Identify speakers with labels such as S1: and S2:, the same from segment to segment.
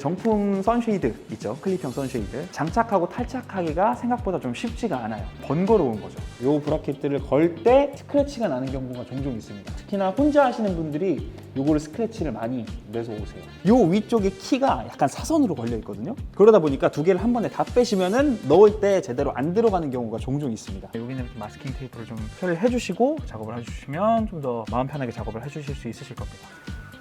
S1: 정품 선쉐이드 있죠? 클립형 선쉐이드. 장착하고 탈착하기가 생각보다 좀 쉽지가 않아요. 번거로운 거죠. 이 브라켓들을 걸 때 스크래치가 나는 경우가 종종 있습니다. 특히나 혼자 하시는 분들이 요거를 스크래치를 많이 내서 오세요. 요 위쪽에 키가 약간 사선으로 걸려 있거든요. 그러다 보니까 두 개를 한 번에 다 빼시면은 넣을 때 제대로 안 들어가는 경우가 종종 있습니다. 여기는 이렇게 마스킹 테이프를 좀 처리를 해주시고 작업을 해주시면 좀 더 마음 편하게 작업을 해주실 수 있으실 겁니다.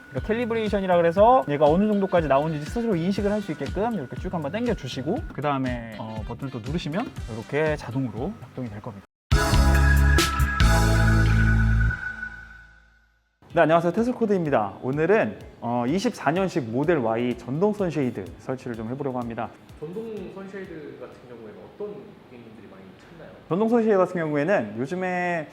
S1: 그러니까 캘리브레이션이라 그래서 얘가 어느 정도까지 나오는지 스스로 인식을 할 수 있게끔 이렇게 쭉 한번 당겨 주시고 그 다음에 버튼을 또 누르시면 이렇게 자동으로 작동이 될 겁니다. 네, 안녕하세요. 테슬코드입니다. 오늘은 24년식 모델 Y 전동 선쉐이드 설치를 좀 해보려고 합니다.
S2: 전동 선쉐이드 같은 경우에는 어떤 고객님들이 많이 찾나요?
S1: 전동 선쉐이드 같은 경우에는 요즘에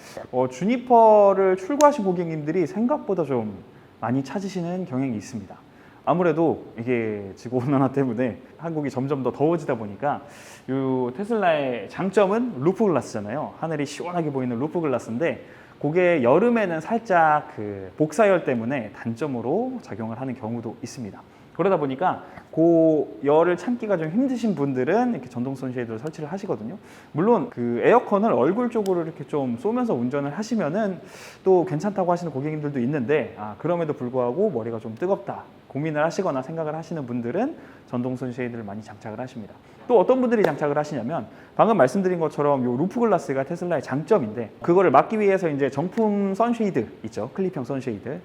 S1: 주니퍼를 출고하신 고객님들이 생각보다 좀 많이 찾으시는 경향이 있습니다. 아무래도 이게 지구온난화 때문에 한국이 점점 더 더워지다 보니까 이 테슬라의 장점은 루프 글라스잖아요. 하늘이 시원하게 보이는 루프 글라스인데 그게 여름에는 살짝 그 복사열 때문에 단점으로 작용을 하는 경우도 있습니다. 그러다 보니까 그 열을 참기가 좀 힘드신 분들은 이렇게 전동 선쉐이드를 설치를 하시거든요. 물론 그 에어컨을 얼굴 쪽으로 이렇게 좀 쏘면서 운전을 하시면은 또 괜찮다고 하시는 고객님들도 있는데 그럼에도 불구하고 머리가 좀 뜨겁다 고민을 하시거나 생각을 하시는 분들은 전동 선쉐이드를 많이 장착을 하십니다. 또 어떤 분들이 장착을 하시냐면 방금 말씀드린 것처럼 이 루프 글라스가 테슬라의 장점인데 그거를 막기 위해서 이제 정품 선쉐이드 있죠? 클립형 선쉐이드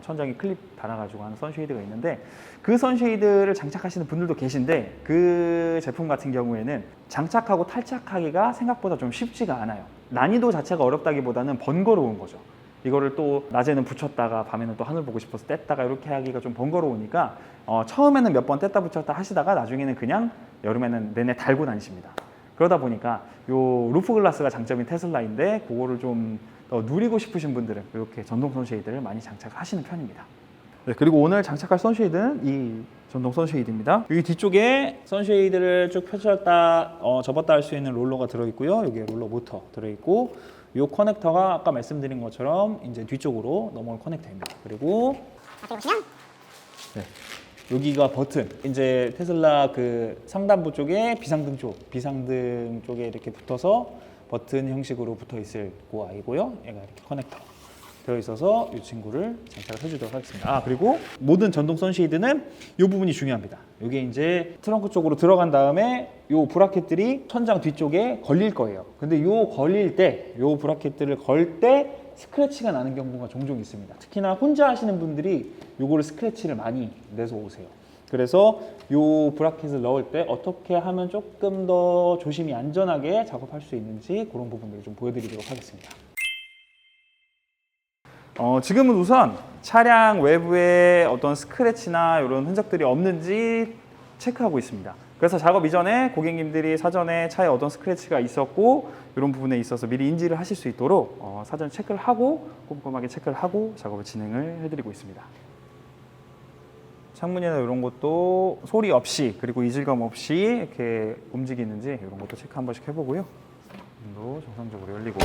S1: 천장에 클립 달아가지고 하는 선쉐이드가 있는데 그 선쉐이드를 장착하시는 분들도 계신데 그 제품 같은 경우에는 장착하고 탈착하기가 생각보다 좀 쉽지가 않아요. 난이도 자체가 어렵다기보다는 번거로운 거죠. 이거를 또 낮에는 붙였다가 밤에는 또 하늘 보고 싶어서 뗐다가 이렇게 하기가 좀 번거로우니까 처음에는 몇 번 뗐다 붙였다 하시다가 나중에는 그냥 여름에는 내내 달고 다니십니다. 그러다 보니까 요 루프 글라스가 장점인 테슬라인데 그거를 좀 더 누리고 싶으신 분들은 이렇게 전동 선쉐이드를 많이 장착을 하시는 편입니다. 네, 그리고 오늘 장착할 선쉐이드는 이 전동 선쉐이드입니다. 여기 뒤쪽에 선쉐이드를 쭉 펼쳤다 접었다 할 수 있는 롤러가 들어있고요. 여기에 롤러 모터 들어있고 이 커넥터가 아까 말씀드린 것처럼 이제 뒤쪽으로 넘어올 커넥터입니다. 그리고 네, 여기가 버튼. 이제 테슬라 그 상단부 쪽에 비상등 쪽에 이렇게 붙어서 버튼 형식으로 붙어 있을 그 아이고요. 얘가 이렇게 커넥터 되어 있어서 이 친구를 장착을 해주도록 하겠습니다. 그리고 모든 전동 선쉐이드는 이 부분이 중요합니다. 이게 이제 트렁크 쪽으로 들어간 다음에 이 브라켓들이 천장 뒤쪽에 걸릴 거예요. 근데 걸릴 때, 이 브라켓들을 걸 때 스크래치가 나는 경우가 종종 있습니다. 특히나 혼자 하시는 분들이 이거를 스크래치를 많이 내서 오세요. 그래서 이 브라켓을 넣을 때 어떻게 하면 조금 더 조심히 안전하게 작업할 수 있는지 그런 부분들을 좀 보여드리도록 하겠습니다. 지금은 우선 차량 외부에 어떤 스크래치나 이런 흔적들이 없는지 체크하고 있습니다. 그래서 작업 이전에 고객님들이 사전에 차에 어떤 스크래치가 있었고 이런 부분에 있어서 미리 인지를 하실 수 있도록 사전 체크를 하고 꼼꼼하게 체크를 하고 작업을 진행을 해드리고 있습니다. 창문이나 이런 것도 소리 없이 그리고 이질감 없이 이렇게 움직이는지 이런 것도 체크 한 번씩 해보고요. 문도 정상적으로 열리고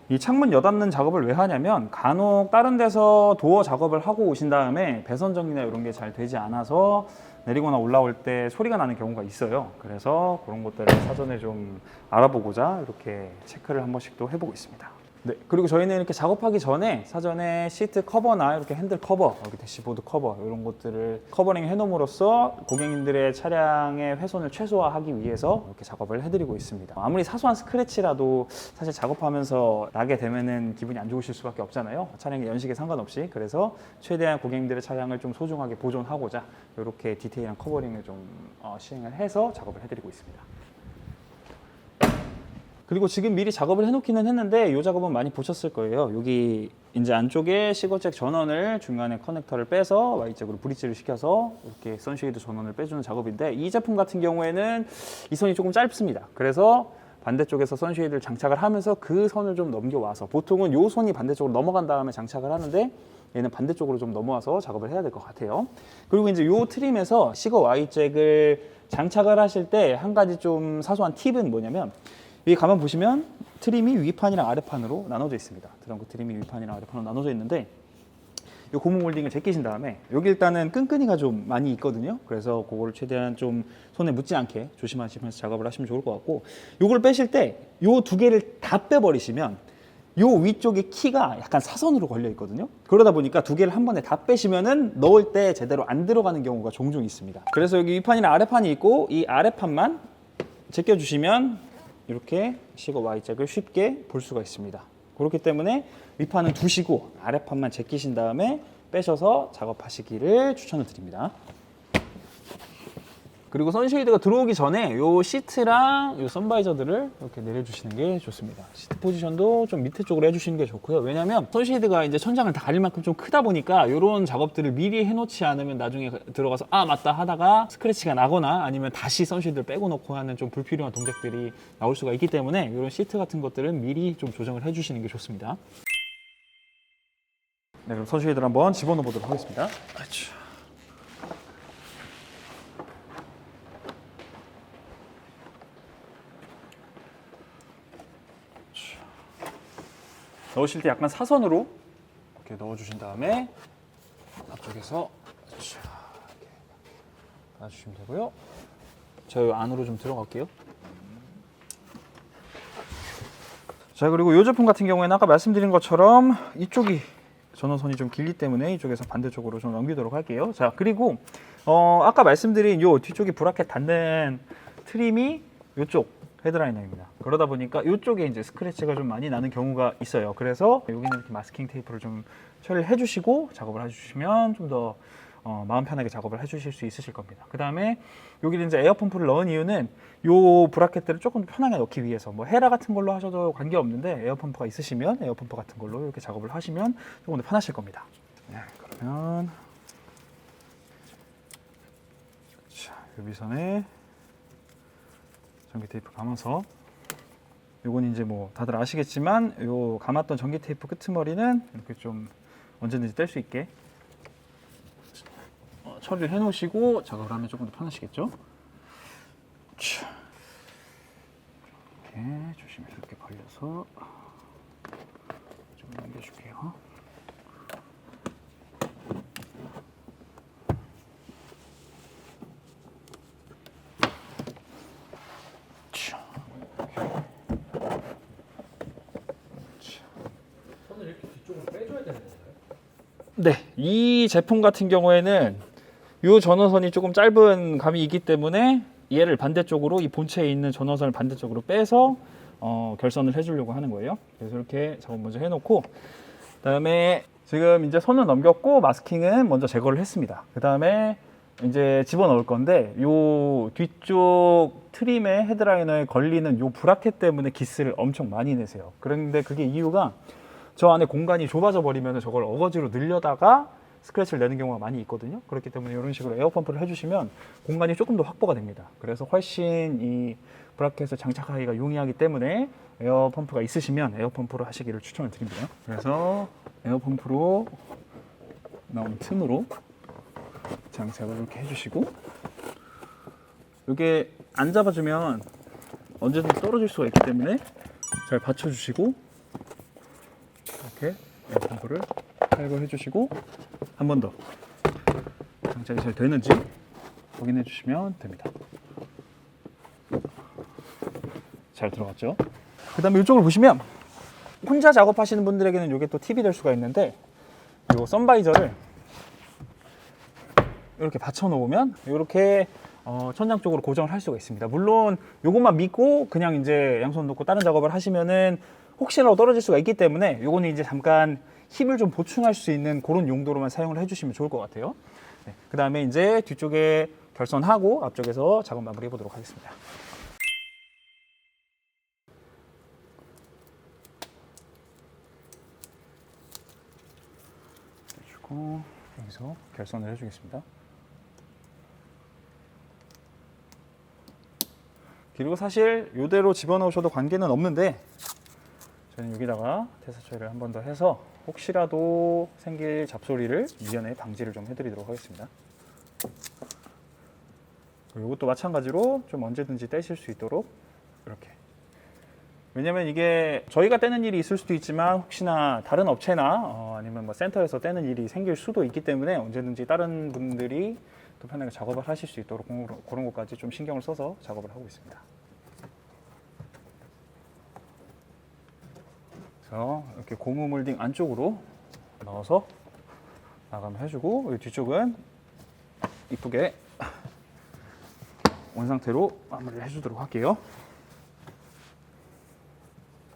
S1: 이 창문 여닫는 작업을 왜 하냐면 간혹 다른 데서 도어 작업을 하고 오신 다음에 배선 정리나 이런 게 잘 되지 않아서 내리거나 올라올 때 소리가 나는 경우가 있어요. 그래서 그런 것들을 사전에 좀 알아보고자 이렇게 체크를 한 번씩 또 해보고 있습니다. 네, 그리고 저희는 이렇게 작업하기 전에 사전에 시트 커버나 이렇게 핸들 커버, 여기 대시보드 커버 이런 것들을 커버링 해놓음으로써 고객님들의 차량의 훼손을 최소화하기 위해서 이렇게 작업을 해드리고 있습니다. 아무리 사소한 스크래치라도 사실 작업하면서 나게 되면은 기분이 안 좋으실 수밖에 없잖아요. 차량의 연식에 상관없이. 그래서 최대한 고객님들의 차량을 좀 소중하게 보존하고자 이렇게 디테일한 커버링을 좀 시행을 해서 작업을 해드리고 있습니다. 그리고 지금 미리 작업을 해놓기는 했는데 이 작업은 많이 보셨을 거예요. 여기 이제 안쪽에 시거잭 전원을 중간에 커넥터를 빼서 Y잭으로 브릿지를 시켜서 이렇게 선쉐이드 전원을 빼주는 작업인데 이 제품 같은 경우에는 이 선이 조금 짧습니다. 그래서 반대쪽에서 선쉐이드를 장착을 하면서 그 선을 좀 넘겨와서 보통은 이 선이 반대쪽으로 넘어간 다음에 장착을 하는데 얘는 반대쪽으로 좀 넘어와서 작업을 해야 될 것 같아요. 그리고 이제 이 트림에서 시거 Y잭을 장착을 하실 때 한 가지 좀 사소한 팁은 뭐냐면 여기 가만 보시면 트림이 위판이랑 아래판으로 나눠져 있습니다. 트렁크 트림이 위판이랑 아래판으로 나눠져 있는데 이 고무 몰딩을 제끼신 다음에 여기 일단은 끈끈이가 좀 많이 있거든요. 그래서 그거를 최대한 좀 손에 묻지 않게 조심하시면서 작업을 하시면 좋을 것 같고, 요걸 빼실 때 요 두 개를 다 빼버리시면 요 위쪽에 키가 약간 사선으로 걸려 있거든요. 그러다 보니까 두 개를 한 번에 다 빼시면은 넣을 때 제대로 안 들어가는 경우가 종종 있습니다. 그래서 여기 위판이나 아래판이 있고 이 아래판만 제껴주시면 이렇게 식어 Y짝을 쉽게 볼 수가 있습니다. 그렇기 때문에 위판은 두시고 아래판만 제끼신 다음에 빼셔서 작업하시기를 추천을 드립니다. 그리고 선쉐이드가 들어오기 전에 요 시트랑 요 선바이저들을 이렇게 내려주시는 게 좋습니다. 시트 포지션도 좀 밑에 쪽으로 해주시는 게 좋고요. 왜냐하면 선쉐이드가 이제 천장을 다 가릴 만큼 좀 크다 보니까 이런 작업들을 미리 해놓지 않으면 나중에 들어가서 아 맞다 하다가 스크래치가 나거나 아니면 다시 선쉐이드를 빼고 놓고 하는 좀 불필요한 동작들이 나올 수가 있기 때문에 이런 시트 같은 것들은 미리 좀 조정을 해주시는 게 좋습니다. 네, 그럼 선쉐이드를 한번 집어넣어 보도록 하겠습니다. 그렇죠. 넣으실 때 약간 사선으로 이렇게 넣어주신 다음에 앞쪽에서 이렇게 놔주시면 되고요. 저 안으로 좀 들어갈게요. 자, 그리고 이 제품 같은 경우에는 아까 말씀드린 것처럼 이쪽이 전원선이 좀 길기 때문에 이쪽에서 반대쪽으로 좀 넘기도록 할게요. 자, 그리고 아까 말씀드린 요 뒤쪽에 브라켓 닿는 트림이 이쪽 헤드라이너입니다. 그러다 보니까 이쪽에 이제 스크래치가 좀 많이 나는 경우가 있어요. 그래서 여기는 이렇게 마스킹 테이프를 좀 처리를 해주시고 작업을 해주시면 좀 더 마음 편하게 작업을 해주실 수 있으실 겁니다. 그 다음에 여기는 이제 에어펌프를 넣은 이유는 요 브라켓들을 조금 더 편하게 넣기 위해서, 뭐 헤라 같은 걸로 하셔도 관계 없는데 에어펌프가 있으시면 에어펌프 같은 걸로 이렇게 작업을 하시면 조금 더 편하실 겁니다. 네, 그러면 자, 유비선에 전기 테이프 감아서, 요건 이제 뭐 다들 아시겠지만 요 감았던 전기 테이프 끄트머리는 이렇게 좀 언제든지 뗄 수 있게 처리를 해 놓으시고 작업을 하면 조금 더 편하시겠죠. 이렇게 조심스럽게 걸려서 좀 넘겨줄게요.
S2: 선을 이렇게 뒤쪽으로 빼줘야 되는 건가요?
S1: 네, 이 제품 같은 경우에는 이 전원선이 조금 짧은 감이 있기 때문에 얘를 반대쪽으로, 이 본체에 있는 전원선을 반대쪽으로 빼서 결선을 해주려고 하는 거예요. 그래서 이렇게 작업 먼저 해놓고, 그다음에 지금 이제 선을 넘겼고 마스킹은 먼저 제거를 했습니다. 그 다음에 이제 집어넣을 건데 요 뒤쪽 트림의 헤드라이너에 걸리는 요 브라켓 때문에 기스를 엄청 많이 내세요. 그런데 그게 이유가 저 안에 공간이 좁아져 버리면 저걸 어거지로 늘려다가 스크래치를 내는 경우가 많이 있거든요. 그렇기 때문에 이런 식으로 에어펌프를 해주시면 공간이 조금 더 확보가 됩니다. 그래서 훨씬 이 브라켓을 장착하기가 용이하기 때문에 에어펌프가 있으시면 에어펌프로 하시기를 추천을 드립니다. 그래서 에어펌프로 나온 틈으로 장착을 이렇게 해주시고, 이게 안 잡아주면 언제든지 떨어질 수가 있기 때문에 잘 받쳐주시고 이렇게 에어펌프를 탈거해 주시고 한 번 더 장착이 잘 되는지 확인해 주시면 됩니다. 잘 들어갔죠? 그 다음에 이쪽을 보시면 혼자 작업하시는 분들에게는 이게 또 팁이 될 수가 있는데, 이 선바이저를 이렇게 받쳐 놓으면 이렇게 천장 쪽으로 고정을 할 수가 있습니다. 물론 이것만 믿고 그냥 이제 양손 놓고 다른 작업을 하시면은 혹시라도 떨어질 수가 있기 때문에 요거는 이제 잠깐 힘을 좀 보충할 수 있는 그런 용도로만 사용을 해주시면 좋을 것 같아요. 네, 그 다음에 이제 뒤쪽에 결선하고 앞쪽에서 작업 마무리해 보도록 하겠습니다. 해주고 여기서 결선을 해주겠습니다. 그리고 사실 이대로 집어넣으셔도 관계는 없는데 저는 여기다가 테스트 처리를 한 번 더 해서 혹시라도 생길 잡소리를 미연에 방지를 좀 해드리도록 하겠습니다. 이것도 마찬가지로 좀 언제든지 떼실 수 있도록 이렇게 왜냐면 이게 저희가 떼는 일이 있을 수도 있지만 혹시나 다른 업체나 아니면 뭐 센터에서 떼는 일이 생길 수도 있기 때문에 언제든지 다른 분들이 또 편하게 작업을 하실 수 있도록 그런 것까지 좀 신경을 써서 작업을 하고 있습니다. 그래서 이렇게 고무 몰딩 안쪽으로 넣어서 마감을 해주고 이 뒤쪽은 이쁘게 온 상태로 마무리를 해주도록 할게요.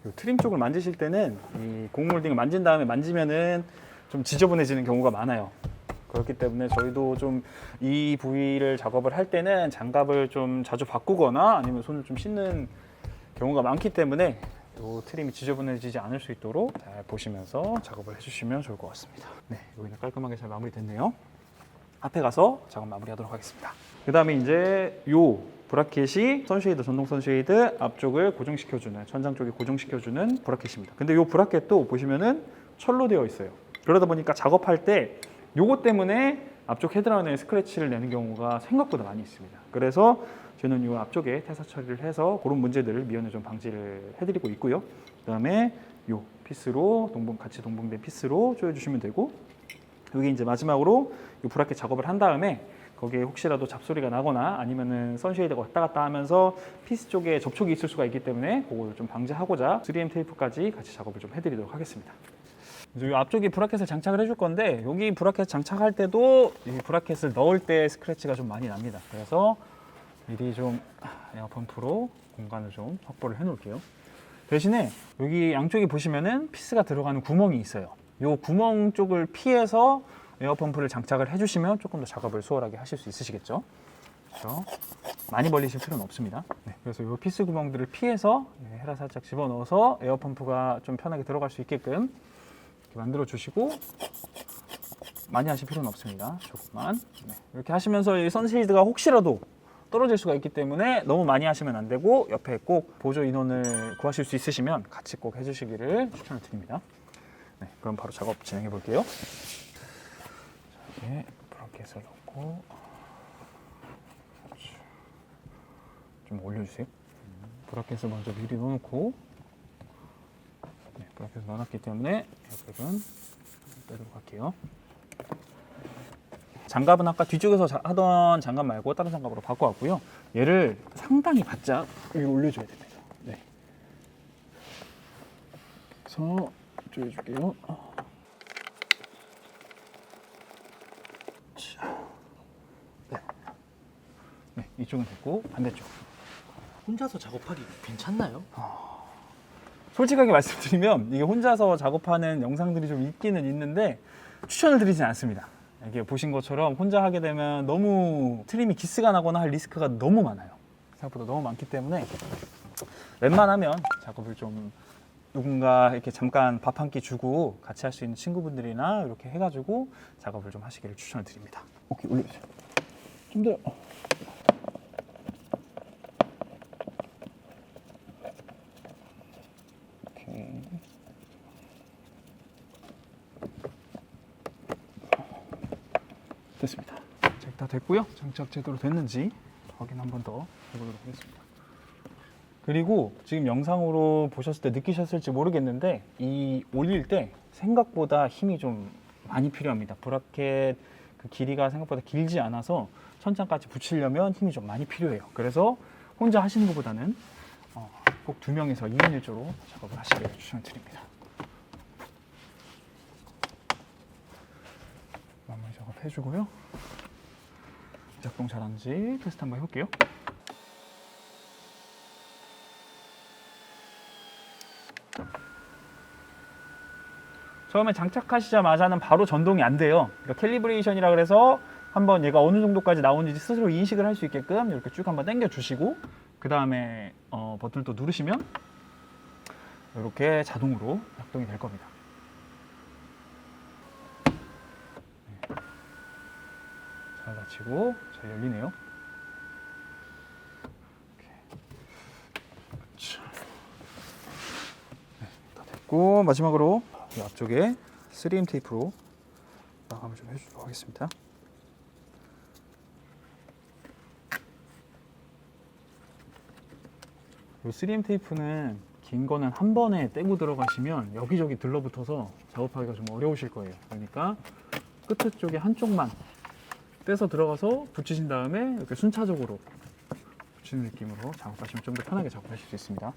S1: 이 트림 쪽을 만지실 때는 이 고무 몰딩을 만진 다음에 만지면은 좀 지저분해지는 경우가 많아요. 그렇기 때문에 저희도 좀 이 부위를 작업을 할 때는 장갑을 좀 자주 바꾸거나 아니면 손을 좀 씻는 경우가 많기 때문에 이 트림이 지저분해지지 않을 수 있도록 잘 보시면서 작업을 해주시면 좋을 것 같습니다. 네, 여기는 깔끔하게 잘 마무리됐네요. 앞에 가서 작업 마무리하도록 하겠습니다. 그 다음에 이제 요 브라켓이 선쉐이드, 전동 선쉐이드 앞쪽을 고정시켜주는, 천장 쪽에 고정시켜주는 브라켓입니다. 근데 요 브라켓도 보시면은 철로 되어 있어요. 그러다 보니까 작업할 때 요거 때문에 앞쪽 헤드라인에 스크래치를 내는 경우가 생각보다 많이 있습니다. 그래서 저는 이 앞쪽에 태사 처리를 해서 그런 문제들을 미연에 좀 방지를 해드리고 있고요. 그 다음에 이 피스로 같이 동봉된 피스로 조여주시면 되고, 여기 이제 마지막으로 이 브라켓 작업을 한 다음에 거기에 혹시라도 잡소리가 나거나 아니면은 선쉐이드가 왔다 갔다 하면서 피스 쪽에 접촉이 있을 수가 있기 때문에 그걸 좀 방지하고자 3M 테이프까지 같이 작업을 좀 해드리도록 하겠습니다. 이 앞쪽에 브라켓을 장착을 해줄 건데 여기 브라켓 장착할 때도 이 브라켓을 넣을 때 스크래치가 좀 많이 납니다. 그래서 미리 좀 에어펌프로 공간을 좀 확보를 해 놓을게요. 대신에 여기 양쪽에 보시면은 피스가 들어가는 구멍이 있어요. 이 구멍 쪽을 피해서 에어펌프를 장착을 해주시면 조금 더 작업을 수월하게 하실 수 있으시겠죠. 그렇죠? 많이 벌리실 필요는 없습니다. 네, 그래서 이 피스 구멍들을 피해서 헤라 살짝 집어넣어서 에어펌프가 좀 편하게 들어갈 수 있게끔 이렇게 만들어 주시고, 많이 하실 필요는 없습니다. 조금만. 네, 이렇게 하시면서 이 선쉐이드가 혹시라도 떨어질 수가 있기 때문에 너무 많이 하시면 안 되고 옆에 꼭 보조 인원을 구하실 수 있으시면 같이 꼭 해주시기를 추천을 드립니다. 네, 그럼 바로 작업 진행해 볼게요. 자, 여기에 브라켓을 넣고 좀 올려주세요. 브라켓을 먼저 미리 넣어놓고, 네, 브라켓을 넣어놨기 때문에 에어백은 빼도록 할게요. 장갑은 아까 뒤쪽에서 하던 장갑 말고 다른 장갑으로 바꿔왔고요. 얘를 상당히 바짝 위로 올려줘야 됩니다. 네. 그래서 조여줄게요. 네. 네, 이쪽은 됐고 반대쪽.
S2: 혼자서 작업하기 괜찮나요?
S1: 솔직하게 말씀드리면 이게 혼자서 작업하는 영상들이 좀 있기는 있는데 추천을 드리진 않습니다. 이게 보신 것처럼 혼자 하게 되면 너무 트림이 기스가 나거나 할 리스크가 너무 많아요. 생각보다 너무 많기 때문에 웬만하면 작업을 좀 누군가 이렇게 잠깐 밥 한 끼 주고 같이 할 수 있는 친구분들이나 이렇게 해가지고 작업을 좀 하시기를 추천을 드립니다. 오케이, 올려주세요. 좀 더. 오케이. 됐습니다. 자, 다 됐고요. 장착 제대로 됐는지 확인 한 번 더 해보도록 하겠습니다. 그리고 지금 영상으로 보셨을 때 느끼셨을지 모르겠는데 이 올릴 때 생각보다 힘이 좀 많이 필요합니다. 브라켓 그 길이가 생각보다 길지 않아서 천장까지 붙이려면 힘이 좀 많이 필요해요. 그래서 혼자 하시는 것보다는 꼭 2명이서 2인 1조로 작업을 하시기를 추천드립니다. 마무리 작업 해주고요. 작동 잘하는지 테스트 한번 해볼게요. 처음에 장착하시자마자는 바로 전동이 안 돼요. 그러니까 캘리브레이션이라 그래서 한번 얘가 어느 정도까지 나오는지 스스로 인식을 할 수 있게끔 이렇게 쭉 한번 당겨 주시고, 그 다음에 버튼을 또 누르시면 이렇게 자동으로 작동이 될 겁니다. 네. 잘 닫히고 잘 열리네요. 네, 다 됐고 마지막으로 이 앞쪽에 3M 테이프로 마감을 좀 해주도록 하겠습니다. 이 3M 테이프는 긴 거는 한 번에 떼고 들어가시면 여기저기 들러붙어서 작업하기가 좀 어려우실 거예요. 그러니까 끝 쪽에 한쪽만 떼서 들어가서 붙이신 다음에 이렇게 순차적으로 붙이는 느낌으로 작업하시면 좀 더 편하게 작업하실 수 있습니다.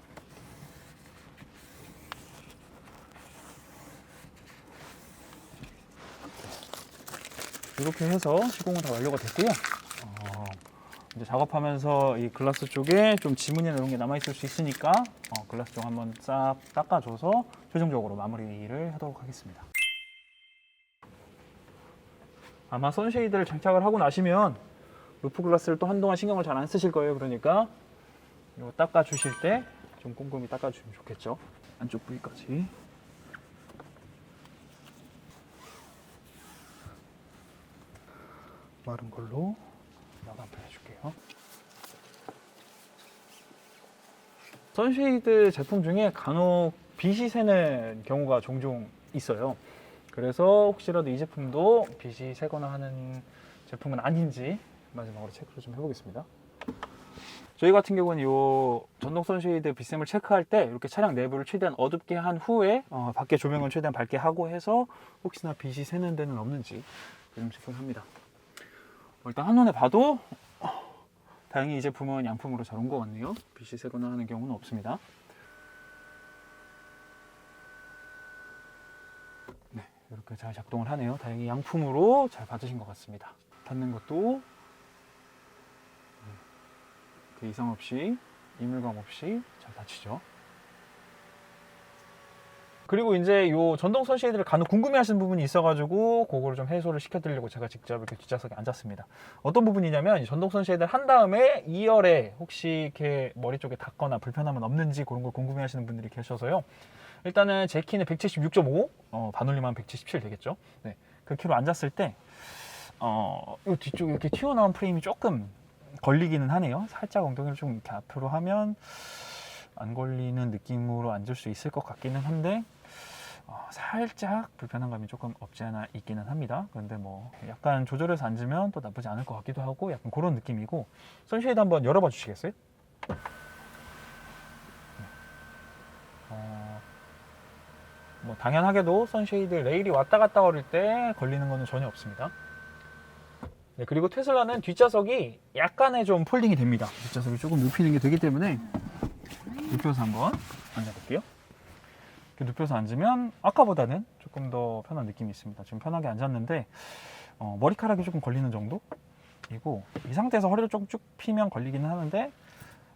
S1: 이렇게 해서 시공은 다 완료가 됐고요. 이제 작업하면서 이 글라스 쪽에 좀 지문이나 이런 게 남아있을 수 있으니까 글라스 쪽 한번 싹 닦아줘서 최종적으로 마무리를 하도록 하겠습니다. 아마 선쉐이드를 장착을 하고 나시면 루프 글라스를 또 한동안 신경을 잘 안 쓰실 거예요. 그러니까 이거 닦아주실 때 좀 꼼꼼히 닦아주시면 좋겠죠. 안쪽 부위까지. 마른 걸로 마감을 해줄게요. 선쉐이드 제품 중에 간혹 빛이 새는 경우가 종종 있어요. 그래서 혹시라도 이 제품도 빛이 새거나 하는 제품은 아닌지 마지막으로 체크를 좀 해보겠습니다. 저희 같은 경우는 이 전동 선쉐이드 빛샘을 체크할 때 이렇게 차량 내부를 최대한 어둡게 한 후에 밖에 조명을 최대한 밝게 하고 해서 혹시나 빛이 새는 데는 없는지 좀 체크를 합니다. 일단 한눈에 봐도 다행히 이 제품은 양품으로 잘 온 것 같네요. 빛이 새거나 하는 경우는 없습니다. 네, 이렇게 잘 작동을 하네요. 다행히 양품으로 잘 받으신 것 같습니다. 닫는 것도 그 이상 없이, 이물감 없이 잘 닫히죠. 그리고 이제 이 전동 선쉐이드를 간혹 궁금해하시는 부분이 있어가지고 그거를 좀 해소를 시켜드리려고 제가 직접 이렇게 뒷좌석에 앉았습니다. 어떤 부분이냐면 이 전동 선쉐이드를 한 다음에 2열에 혹시 이렇게 머리 쪽에 닿거나 불편함은 없는지 그런 걸 궁금해하시는 분들이 계셔서요. 일단은 제 키는 176.5, 반올림하면 177 되겠죠. 네, 그 키로 앉았을 때 이 뒤쪽 이렇게 튀어나온 프레임이 조금 걸리기는 하네요. 살짝 엉덩이를 좀 이렇게 앞으로 하면 안 걸리는 느낌으로 앉을 수 있을 것 같기는 한데 살짝 불편한 감이 조금 없지 않아 있기는 합니다. 그런데 뭐 약간 조절해서 앉으면 또 나쁘지 않을 것 같기도 하고 약간 그런 느낌이고. 선쉐이드 한번 열어봐 주시겠어요? 뭐 당연하게도 선쉐이드 레일이 왔다 갔다 거릴 때 걸리는 거는 전혀 없습니다. 네, 그리고 테슬라는 뒷좌석이 약간의 좀 폴딩이 됩니다. 뒷좌석이 조금 눕히는 게 되기 때문에 눕혀서 한번 앉아볼게요. 이렇게 눕혀서 앉으면 아까보다는 조금 더 편한 느낌이 있습니다. 지금 편하게 앉았는데 머리카락이 조금 걸리는 정도이고, 이 상태에서 허리를 조금 쭉 피면 걸리기는 하는데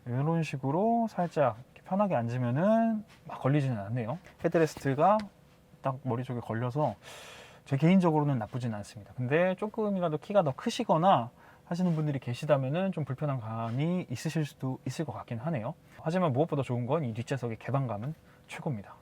S1: 이런 식으로 살짝 이렇게 편하게 앉으면은 막 걸리지는 않네요. 헤드레스트가 딱 머리 쪽에 걸려서 제 개인적으로는 나쁘진 않습니다. 근데 조금이라도 키가 더 크시거나 하시는 분들이 계시다면은 좀 불편한 감이 있으실 수도 있을 것 같긴 하네요. 하지만 무엇보다 좋은 건 이 뒷좌석의 개방감은 최고입니다.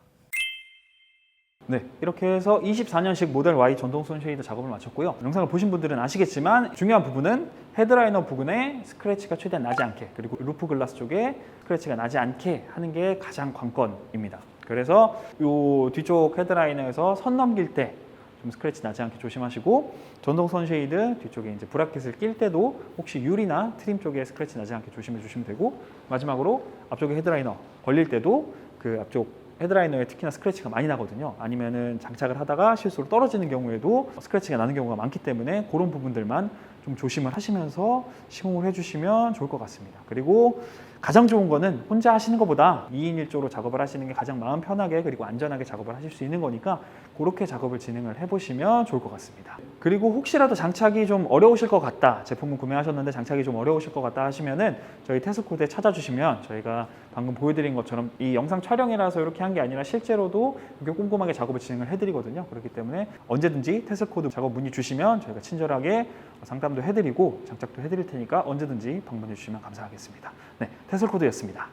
S1: 네, 이렇게 해서 24년식 모델 Y 전동 선쉐이드 작업을 마쳤고요. 영상을 보신 분들은 아시겠지만 중요한 부분은 헤드라이너 부분에 스크래치가 최대한 나지 않게, 그리고 루프 글라스 쪽에 스크래치가 나지 않게 하는 게 가장 관건입니다. 그래서 이 뒤쪽 헤드라이너에서 선 넘길 때 좀 스크래치 나지 않게 조심하시고, 전동 선쉐이드 뒤쪽에 이제 브라켓을 낄 때도 혹시 유리나 트림 쪽에 스크래치 나지 않게 조심해 주시면 되고, 마지막으로 앞쪽에 헤드라이너 걸릴 때도 그 앞쪽 헤드라이너에 특히나 스크래치가 많이 나거든요. 아니면은 장착을 하다가 실수로 떨어지는 경우에도 스크래치가 나는 경우가 많기 때문에 그런 부분들만 좀 조심을 하시면서 시공을 해주시면 좋을 것 같습니다. 그리고 가장 좋은 거는 혼자 하시는 것보다 2인 1조로 작업을 하시는 게 가장 마음 편하게 그리고 안전하게 작업을 하실 수 있는 거니까 그렇게 작업을 진행을 해보시면 좋을 것 같습니다. 그리고 혹시라도 장착이 좀 어려우실 것 같다, 제품을 구매하셨는데 장착이 좀 어려우실 것 같다 하시면은 저희 테슬코드에 찾아주시면 저희가 방금 보여드린 것처럼 이 영상 촬영이라서 이렇게 한 게 아니라 실제로도 이렇게 꼼꼼하게 작업을 진행을 해드리거든요. 그렇기 때문에 언제든지 테슬코드 작업 문의 주시면 저희가 친절하게 상담도 해드리고 장착도 해드릴 테니까 언제든지 방문해 주시면 감사하겠습니다. 네, 테슬코드였습니다.